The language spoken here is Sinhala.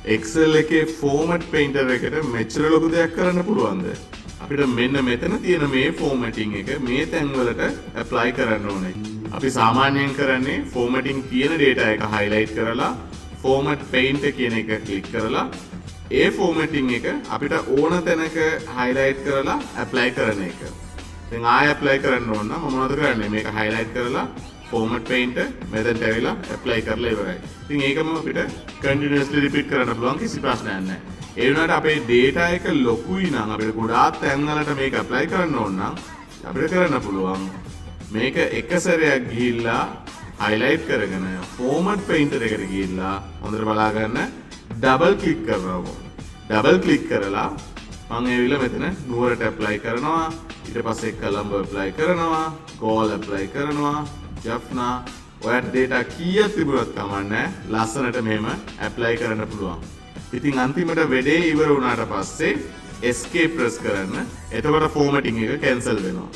Excel එකේ format painter එකට මෙච්චර ලොකු දෙයක් කරන්න පුළුවන්ද? අපිට මෙන්න මෙතන තියෙන මේ formatting එක මේ තැන් වලට apply කරන්න ඕනේ. අපි සාමාන්‍යයෙන් කරන්නේ formatting තියෙන data එක highlight කරලා format paint කියන එක click කරලා ඒ formatting එක අපිට ඕන තැනක highlight කරලා apply කරන එක. දැන් ආයෙ apply කරන්න ඕන නම් මම මොනවද කරන්නේ? මේක highlight කරලා format paint මෙතනට ඇවිල්ලා apply කරලා ඉවරයි. ඉතින් ඒකම අපිට continuously repeat කරන්න පුළුවන් කිසි ප්‍රශ්නයක් නැහැ. ඒ වුණාට අපේ data එක ලොකුයි නම් අපිට ගොඩාක් තැන් වලට මේක apply කරන්න ඕන නම් අපිට කරන්න පුළුවන් මේක එක සැරයක් ගිහිල්ලා highlight කරගෙන format painter එකට ගිහිල්ලා හොඳට බලා ගන්න double click කරනවා. double click කරලා මම ඇවිල්ලා මෙතන නුවරට apply කරනවා. ඊට පස්සේ column apply කරනවා. goal apply කරනවා. Jaffna ඔයාට data කීයක් තිබුණත් කමන්නේ ලස්සනට මෙහෙම apply කරන්න පුළුවන්. ඉතින් අන්තිමට වැඩේ ඉවර වුණාට පස්සේ escape press කරන්න. එතකොට formatting එක cancel වෙනවා.